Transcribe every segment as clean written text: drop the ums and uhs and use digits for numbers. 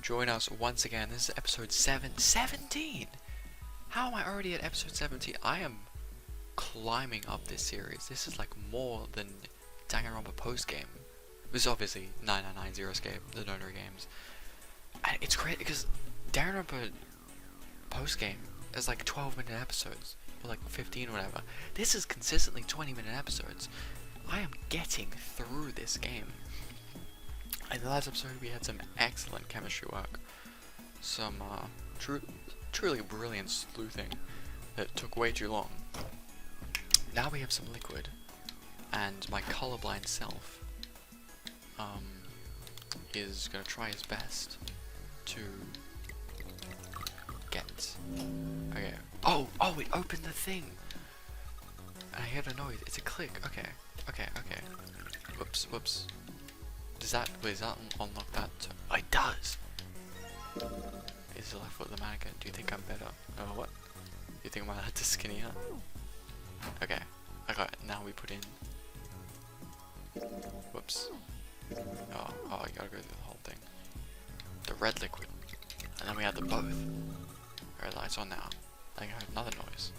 join us once again. This is episode 17! How am I already at episode 17? I am climbing up this series. This is like more than Danganronpa post-game. This is obviously 9990 Escape, the donor games. And it's great because Danganronpa post-game is like 12-minute episodes, or like 15 or whatever. This is consistently 20-minute episodes. I am getting through this game. In the last episode we had some excellent chemistry work. Some truly brilliant sleuthing that took way too long. Now we have some liquid, and my colorblind self is gonna try his best to get. Okay. Oh, it opened the thing. And I heard a noise. It's a click. Okay. Whoops. Does that unlock that? Oh, it does. Is the left foot the mannequin? Do you think I'm better? Oh, what? Do you think I'm allowed to skinny her? Okay. Now we put in. Whoops. Oh, you gotta go through the whole thing. The red liquid. And then we have the both. Red light's on now. I heard another noise.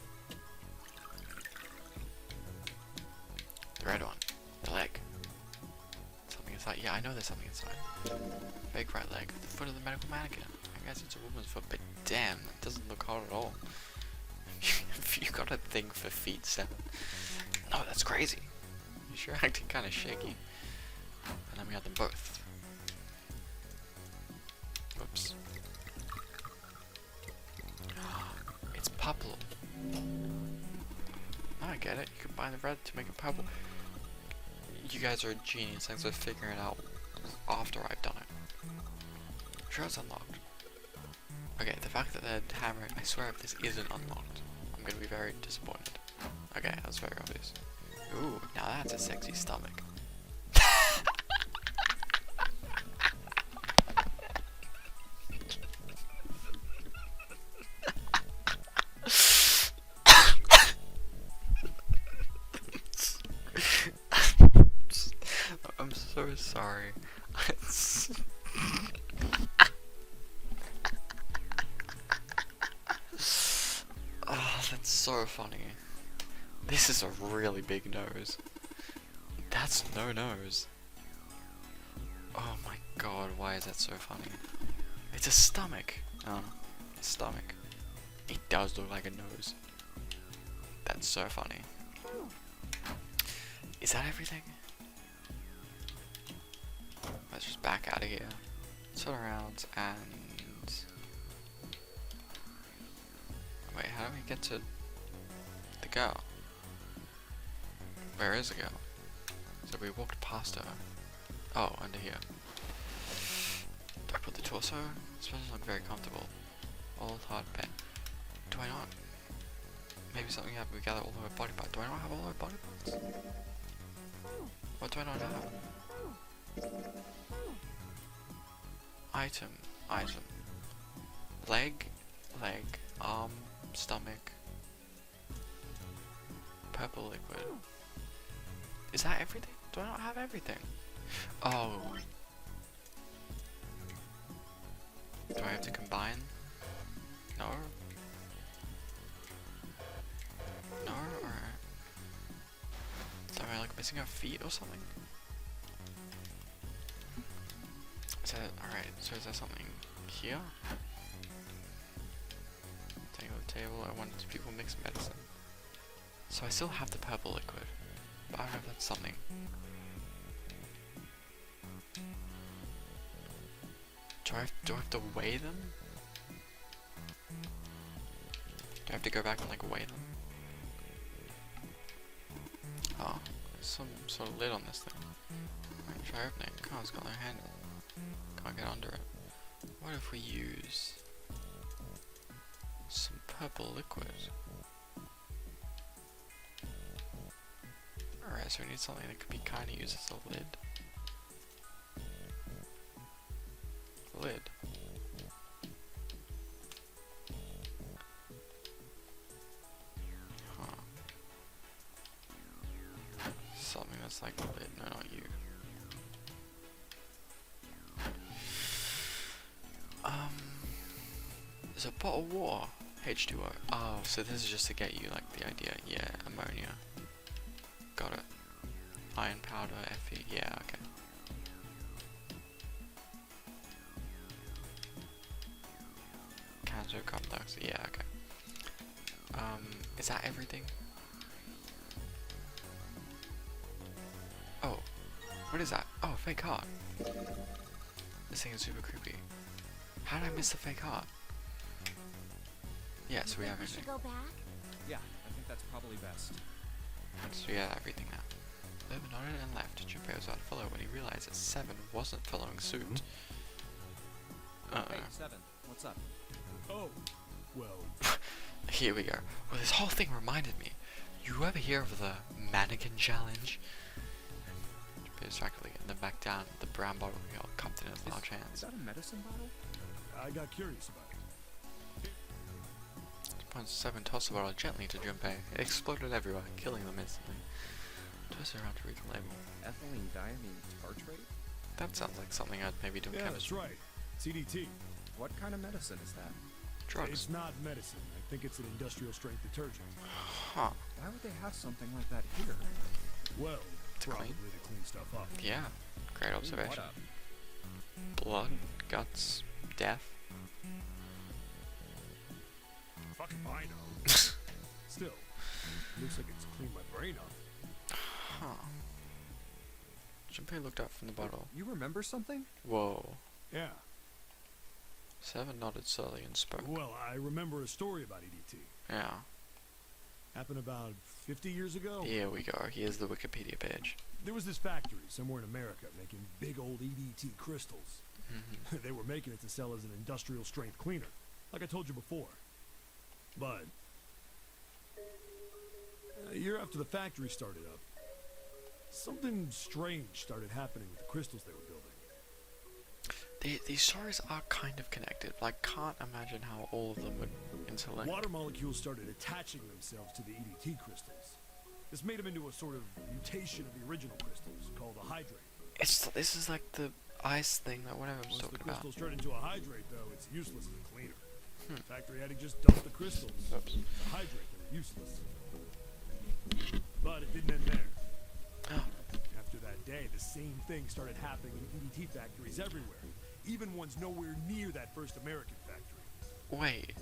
The red one. The leg. Something inside. Yeah, I know there's something inside. Fake right leg. The foot of the medical mannequin. I guess it's a woman's foot, but damn, that doesn't look hard at all. You got a thing for feet 7. No, that's crazy. You sure acting kind of shaky. And then we got them both. Whoops. It's purple. Now I get it. You could buy the red to make it purple. You guys are a genius. Thanks for figuring it out after I've done it. Sure, it's unlocked. Okay, the fact that they're hammering, I swear if this isn't unlocked, I'm gonna be very disappointed. Okay, that's very obvious. Ooh, now that's a sexy stomach. I'm so sorry. Oh, that's so funny. This is a really big nose. That's no nose. Oh my god, why is that so funny? It's a stomach. Oh, stomach. It does look like a nose. That's so funny. Is that everything? Let's just back out of here. Turn around and... Wait, how do we get to the girl? Where is the girl? So we walked past her. Oh, under here. Do I put the torso? This doesn't look very comfortable. Old hard pet. Do I not? Maybe something happened. We gather all of her body parts. Do I not have all of her body parts? What do I not have? Item. Leg, arm, stomach. Purple liquid. Is that everything? Do I not have everything? Oh. Do I have to combine? No? No? Or... Am I like missing a feet or something? Is that... Alright, so is there something here? Table, I want people mix medicine. So I still have the purple liquid, but I don't know if that's something. Do I have to weigh them? Do I have to go back and like weigh them? Oh, there's some sort of lid on this thing. Alright, try opening it. Oh, it's got no handle. Can't get under it. What if we use some purple liquid? Alright, so we need something that could be kind of used as a lid. Lid. Huh. Something that's like a lid. No, not you. There's a bottle of water. H2O. Oh, so this is just to get you, like, the idea. Yeah, ammonia. Got it. Iron powder, Fe. Yeah, okay. Cancer, carbon dioxide. Yeah, okay. Is that everything? Oh. What is that? Oh, fake heart. This thing is super creepy. How did I miss the fake heart? Yeah, so we have everything. Go back? Yeah, I think that's probably best. So we have everything now. Urban nodded and left. Junpei was about to follow when he realized that Seven wasn't following suit. Hey, Seven, what's up? Oh, well. Here we go. Well, this whole thing reminded me. You ever hear of the mannequin challenge? Junpei distractedly and then back down the brown bottle he held cupped in his large hands. Is that a medicine bottle? I got curious about it. Seven tossed the bottle gently to Junpei. It exploded everywhere, killing them instantly. Twisted around to read the label. Ethylene diamine tartrate? That sounds like something I'd maybe do in Yeah, chemistry. that's right. CDT. What kind of medicine is that? Drugs. It's not medicine. I think it's an industrial strength detergent. Huh. Why would they have something like that here? Well, To probably clean? to clean stuff up. Yeah. Great observation. What up? Blood, guts, death. Fucking I know. Still, looks like it's cleaned my brain up. Huh. Junpei looked up from the bottle. You remember something? Whoa. Yeah. Seven nodded slowly and spoke. Well, I remember a story about EDT. Yeah. Happened about 50 years ago. Here we go. Here's the Wikipedia page. There was this factory somewhere in America making big old EDT crystals. They were making it to sell as an industrial strength cleaner, like I told you before. But a year after the factory started up, something strange started happening with the crystals they were building. These stories are kind of connected, but I can't imagine how all of them would interlink. Water molecules started attaching themselves to the EDT crystals. This made them into a sort of mutation of the original crystals, called a hydrate. This is like the ice thing, like whatever I'm Once talking the about. crystals turn into a hydrate, though, it's useless as a cleaner. The factory had to just dump the crystals. Oops. To hydrate, they were useless. But it didn't end there. After that day, the same thing started happening in EDT factories everywhere, even ones nowhere near that first American factory. Wait.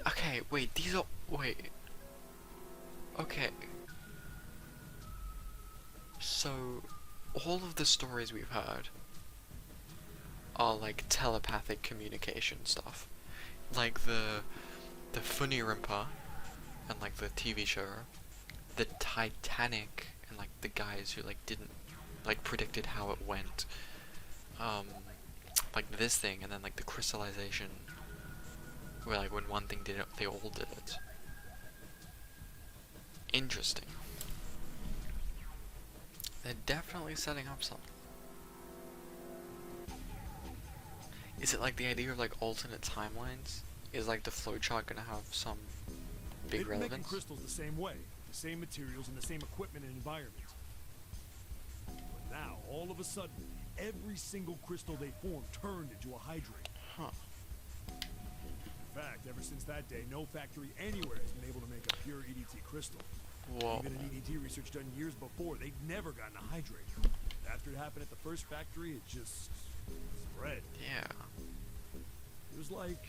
Okay, wait, these are... Wait. Okay. So, all of the stories we've heard are like telepathic communication stuff. Like the Funny Rimper and like the TV show, the Titanic and like the guys who like didn't like predicted how it went. Like this thing and then like the crystallization where like when one thing did it, they all did it. Interesting. They're definitely setting up something. Is it like the idea of like alternate timelines? Is like the flowchart gonna have some big They've been making relevance? crystals the same way, the same materials and the same equipment and environment. But now, all of a sudden, every single crystal they formed turned into a hydrate. Huh. In fact, ever since that day, no factory anywhere has been able to make a pure EDT crystal. Whoa. Even in EDT research done years before, they'd never gotten a hydrate. After it happened at the first factory, it just spread. Yeah. It was like,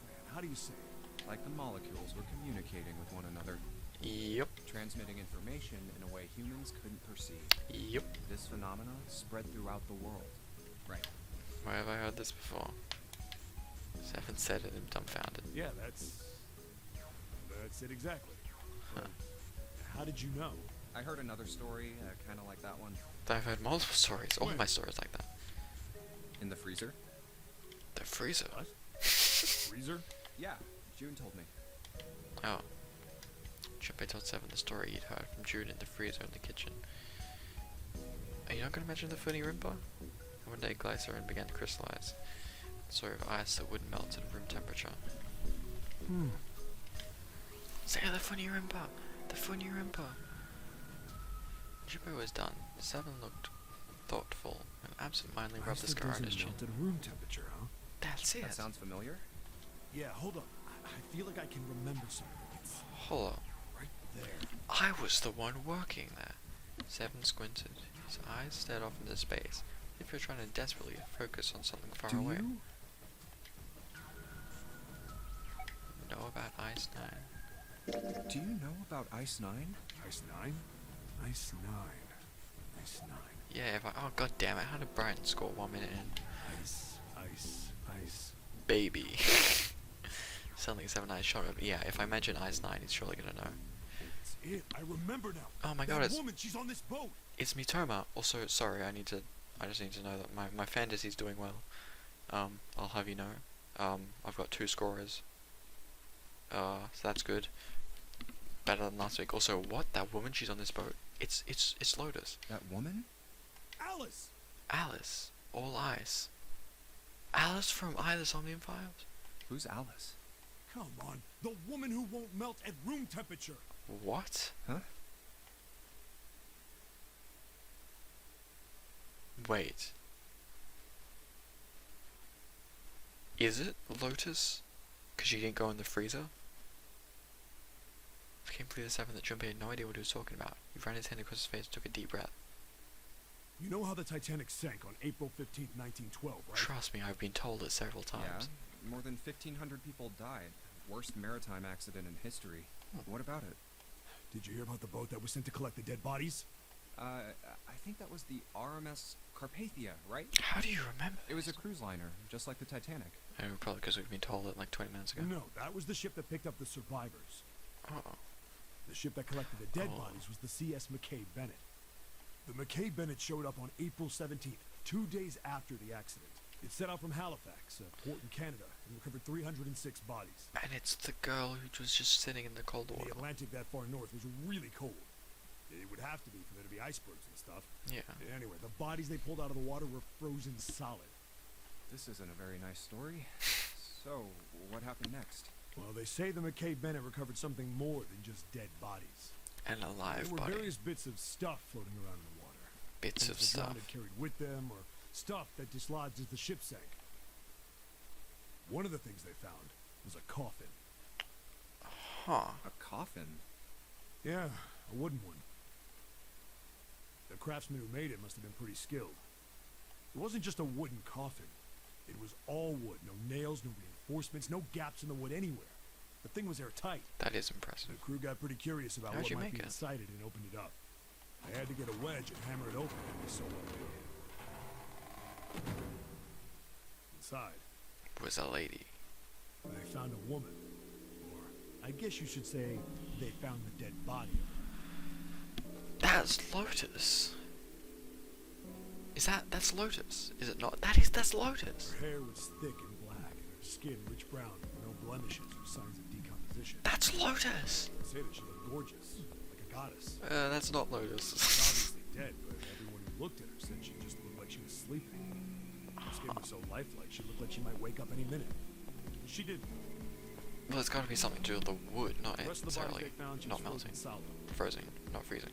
man, how do you say it? Like the molecules were communicating with one another, Yep. transmitting information in a way humans couldn't perceive. Yep. This phenomena spread throughout the world. Right. Where have I heard this before? Seven said it and dumbfounded. Yeah, that's it exactly. Huh. How did you know? I heard another story, kind of like that one. I've heard multiple stories. All of Wait. my stories like that. In the freezer? The freezer. What? Freezer? Yeah, June told me. Oh. Junpei told Seven the story he'd heard from Jude in the freezer in the kitchen. Are you not gonna mention the Funny Rimper? And one day glycerin began to crystallize. A sort of ice that wouldn't melt at room temperature. Say the Funny Rimper! The Funny Rimper! Junpei was done. Seven looked thoughtful and absent-mindedly rubbed the Ice that scar on his doesn't chin. melt at room temperature, huh? That's it. That sounds familiar. Yeah, hold up. I feel like I can remember something. It's Hold on. right there. I was the one working there. Seven squinted. His eyes stared off into space. If you're trying to desperately focus on something far Do away. you? Know about Ice 9? Do you know about Ice 9? Ice 9? Ice 9. Ice 9. Yeah, if I. Oh, god damn it. How did Brighton score 1 minute in? Ice. Ice. Ice. Baby. Suddenly 7 Eyes shot up. Yeah, if I mention Ice 9, he's surely gonna know. It's it. I remember now. Oh my god, That it's. woman, she's on this boat. It's Mitoma. Also, sorry, I just need to know that my fantasy's doing well. I'll have you know. I've got 2 scorers. So that's good. Better than last week. Also, what? That woman? She's on this boat. It's Lotus. That woman? Alice. Alice. All ice. Alice from The Somnium Files? Who's Alice? Come on. The woman who won't melt at room temperature. What? Huh? Wait. Is it Lotus? Because she didn't go in the freezer? I came through the 7 that Jumpy had no idea what he was talking about. He ran his hand across his face and took a deep breath. You know how the Titanic sank on April 15th, 1912, right? Trust me, I've been told it several times. Yeah. More than 1,500 people died. Worst maritime accident in history. What about it? Did you hear about the boat that was sent to collect the dead bodies? I think that was the RMS Carpathia, right? How do you remember? It was a cruise liner, just like the Titanic. Oh, probably because we've been told it like 20 minutes ago. No, that was the ship that picked up the survivors. Oh. The ship that collected the dead Oh. bodies was the CS McKay Bennett. The McKay Bennett showed up on April 17th, 2 days after the accident. It set out from Halifax, a port in Canada, and recovered 306 bodies. And it's the girl who was just sitting in the cold water. The Atlantic that far north was really cold. It would have to be for there to be icebergs and stuff. Yeah. Anyway, the bodies they pulled out of the water were frozen solid. This isn't a very nice story. So, what happened next? Well, they say the McKay Bennett recovered something more than just dead bodies. And a live There were body. various bits of stuff floating around in the water. Bits of Things the drowned stuff. had carried with them, or stuff that dislodged as the ship sank. One of the things they found was a coffin. Huh. A coffin? Yeah, a wooden one. The craftsman who made it must have been pretty skilled. It wasn't just a wooden coffin. It was all wood, no nails, no reinforcements, no gaps in the wood anywhere. The thing was airtight. That is The impressive. crew got pretty curious about How'd what you might make be it? inside it and opened it up. They had to get a wedge and hammer it open, and they so well did. Inside, Was a lady. they found a woman. Or, I guess you should say, they found the dead body of her. That's Lotus. That's Lotus? Is it not? That's Lotus. Her hair was thick and black, and her skin rich brown with no blemishes or signs of decomposition. That's Lotus. They say that she looked gorgeous, like a goddess. That's not She's Lotus. obviously dead, but everyone who looked at her said she just looked like she was sleeping. Her skin was so lifelike, she looked like she might wake up any minute. She didn't. Well, it's got to be something to do with the wood, not The rest of the bodies necessarily they found, she not was frozen melting, solid. frozen, not freezing.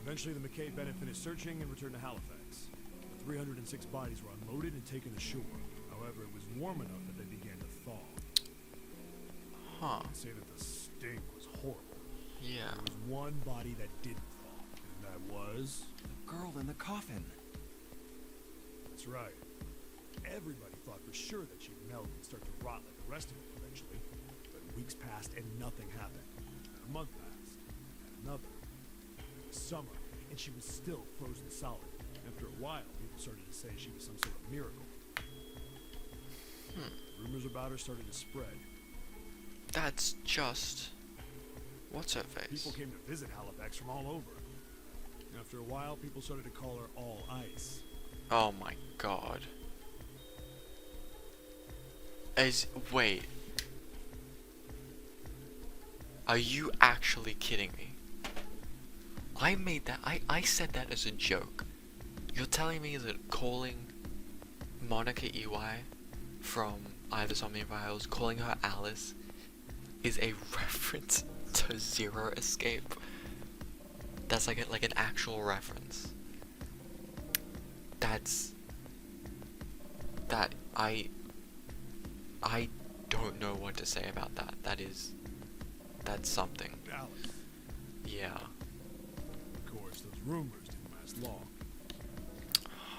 Eventually, the McKay Bennett finished searching and returned to Halifax. The 306 bodies were unloaded and taken ashore. However, it was warm enough that they began to thaw. Huh? They say that the sting was horrible. Yeah. There was one body that didn't thaw, and that was... The girl in the coffin. That's right. Everybody thought for sure that she'd melt and start to rot like the rest of them eventually. But weeks passed and nothing happened. And a month passed, and another. It was summer, and she was still frozen solid. After a while, people started to say she was some sort of miracle. Rumors about her started to spread. That's just. What's her face? People came to visit Halifax from all over. After a while, people started to call her All Ice. Oh my god. Wait. Are you actually kidding me? I made that. I said that as a joke. You're telling me that calling Monica EY from The Somnium Files, calling her Alice, is a reference to Zero Escape? That's like an actual reference. I don't know what to say about that. That's something. Alice. Yeah. Of course, those rumors didn't last long.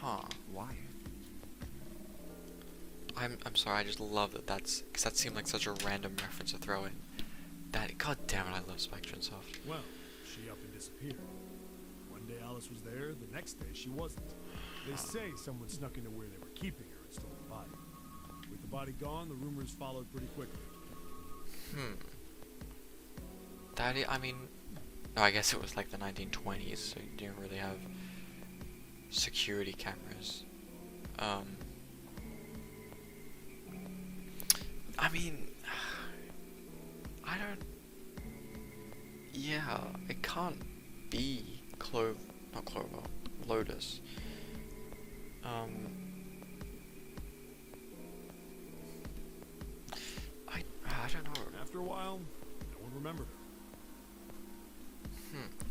Huh. Why? I'm sorry, I just love because that seemed like such a random reference to throw in. God damn it, I love Spectre and Soft. Well, she up and disappeared. One day Alice was there, the next day she wasn't. They say someone snuck into where they were keeping her and stole the body. With the body gone, the rumors followed pretty quickly. I mean, no, I guess it was like the 1920s, so you didn't really have security cameras. I mean, I don't. Yeah, it can't be not Clover, Lotus. I don't know. After a while, no one remembered her.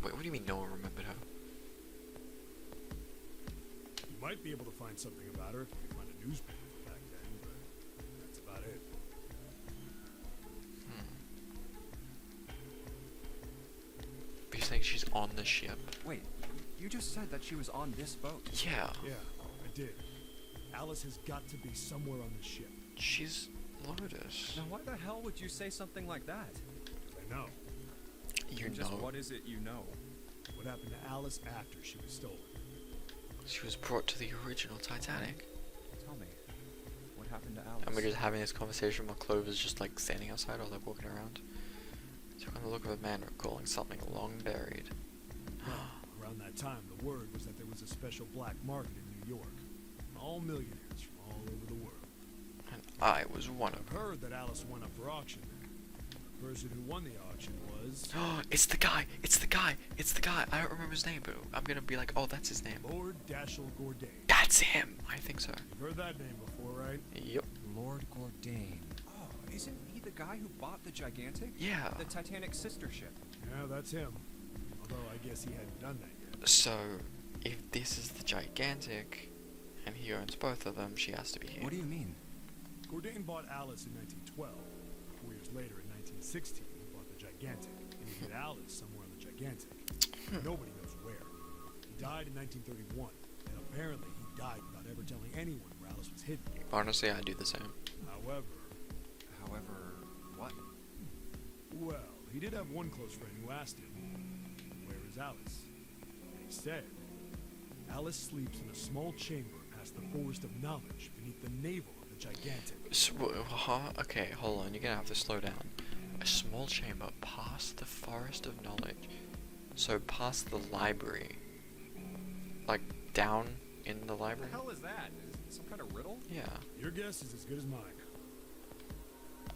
Wait, what do you mean no one remembered her? You might be able to find something about her if you could find a newspaper back then, but that's about it. But you're saying she's on the ship? Wait, you just said that she was on this boat. Yeah. Yeah, I did. Alice has got to be somewhere on this ship. She's Lotus. Now, why the hell would you say something like that? I know. You And just know. what is it you know? What happened to Alice after she was stolen? She was brought to the original Titanic. Tell me, what happened to Alice? And we're just having this conversation while Clover's just like standing outside or like walking around. Took on the look of a man recalling something long buried. Around that time, the word was that there was a special black market in New York. All millionaires from all over the world. And I was one of I've them. heard that Alice went up for auction there. The person who won the auction was It's the guy! It's the guy! It's the guy! I don't remember his name, but I'm gonna be like, oh, that's his name. Lord Dashiell Gordain. That's him! I think so. You've heard that name before, right? Yep. Lord Gordain. Oh, isn't he the guy who bought the Gigantic? Yeah. The Titanic's sister ship. Yeah, that's him. Although I guess he hadn't done that yet. So, if this is the Gigantic, and he owns both of them, she has to be here. What do you mean? Gordain bought Alice in 1912. 4 years later, in 1916, he bought the Gigantic. And he hid Alice somewhere on the Gigantic. Nobody knows where. He died in 1931. And apparently he died without ever telling anyone where Alice was hidden. Honestly, I do the same. However, What? well, he did have one close friend who asked him, "Where is Alice?" And he said, "Alice sleeps in a small chamber past the Forest of Knowledge beneath the navel of the Gigantic." Okay, hold on, you're gonna have to slow down. A small chamber past the Forest of Knowledge. So past the library. Like, down in the What library? the hell is that? Is it some kind of riddle? Yeah. Your guess is as good as mine.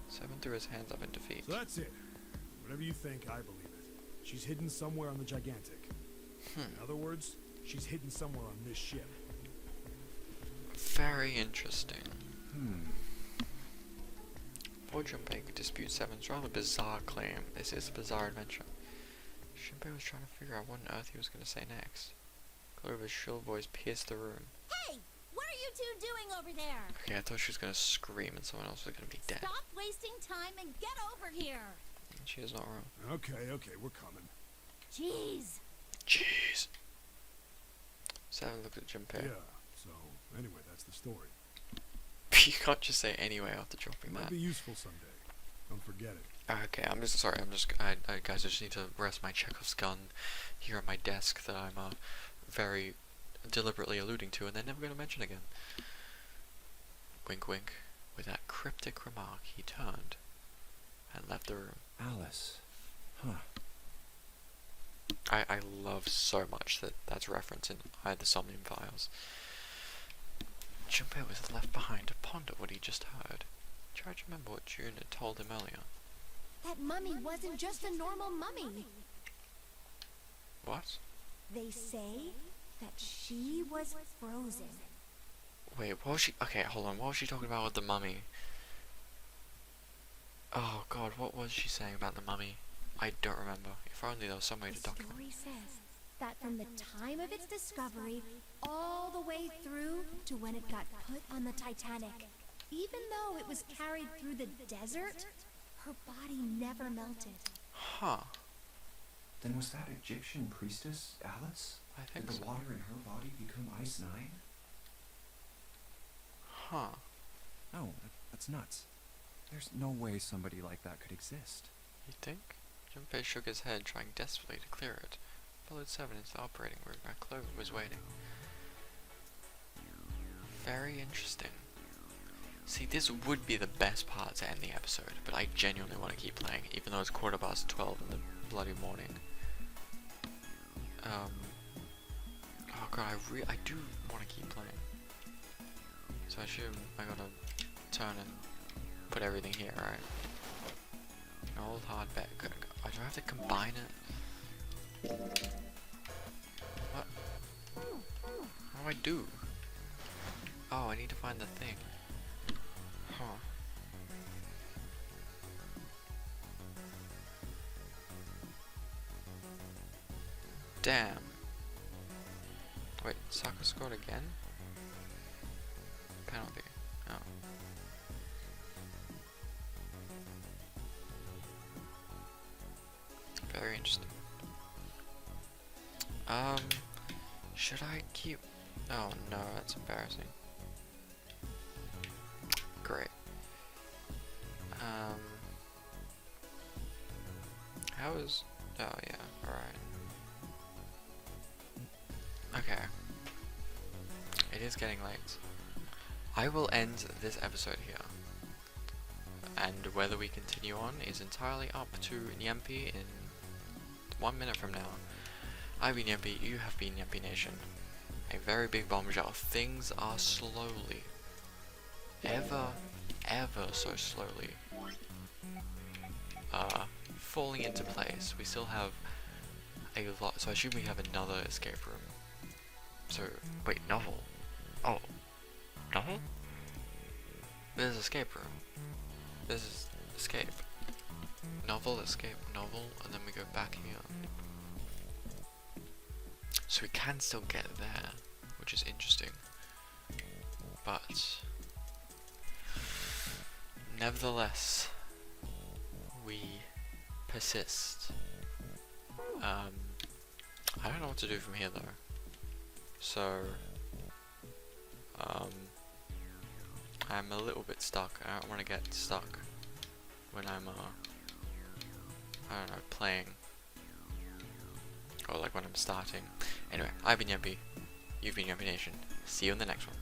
Seven threw his hands up in defeat. So that's it. Whatever you think, I believe it. She's hidden somewhere on the Gigantic. In other words, she's hidden somewhere on this ship. Very interesting. Hmm. Before Junpei could dispute Seven's rather bizarre claim, this is a bizarre adventure. Junpei was trying to figure out what on earth he was going to say next. Clover's shrill voice pierced the room. Hey! What are you two doing over there? Okay, I thought she was going to scream and someone else was going to be dead. Stop wasting time and get over here! And she is not wrong. Okay, we're coming. Jeez! Jeez. Seven looked at Junpei. Yeah, so anyway, that's the story. You can't just say anyway after dropping Might that. be useful someday. Don't forget it. Okay, I'm just sorry. Guys, I just need to rest my Chekhov's gun here on my desk that I'm very deliberately alluding to, and then never going to mention again. Wink, wink. With that cryptic remark, he turned and left the room. Alice. Huh. I love so much that that's referenced in the Somnium Files. Junpei was left behind to ponder what he just heard. Tried to remember what June had told him earlier. That mummy wasn't just a normal mummy. What? They say that she was frozen. Wait, what was she? Okay, hold on. What was she talking about with the mummy? Oh god, what was she saying about the mummy? I don't remember. If only there was some way The to document. story says that from the time of its discovery all the way through to when it got put on the Titanic, Even though it was carried through the desert, her body never melted. Huh. Then was that Egyptian priestess, Alice? I Did think the so. water in her body become Ice 9? Huh. No, that's nuts. There's no way somebody like that could exist. You think? Junpei shook his head, trying desperately to clear it. Followed Seven into the operating room where Clover was waiting. Very interesting. See, this would be the best part to end the episode, but I genuinely want to keep playing, even though it's 12:15 in the bloody morning. Oh god, I do want to keep playing. So I assume I gotta turn and put everything here, right? An old hard bet. Do I have to combine it? What? What do I do? Oh, I need to find the thing. Huh. Damn. Wait, Saka scored again? Penalty. Oh. Very interesting. Should I keep... Oh no, that's embarrassing. Great. How is... Oh yeah, alright. Okay. It is getting late. I will end this episode here. And whether we continue on is entirely up to Nyampi in 1 minute from now. I've been Nyampi, you have been Nyampi Nation. A very big bombshell. Things are slowly, ever so slowly, falling into place. We still have a lot, so I assume we have another escape room. So, wait, novel? Oh, novel? There's escape room. This is escape. Novel, escape, novel, and then we go back here. So we can still get there, which is interesting. But nevertheless, we persist. I don't know what to do from here though. So I'm a little bit stuck. I don't want to get stuck when I'm I don't know, playing, or like when I'm starting. Anyway, I've been Yempi, you've been Yempi Nation. See you in the next one.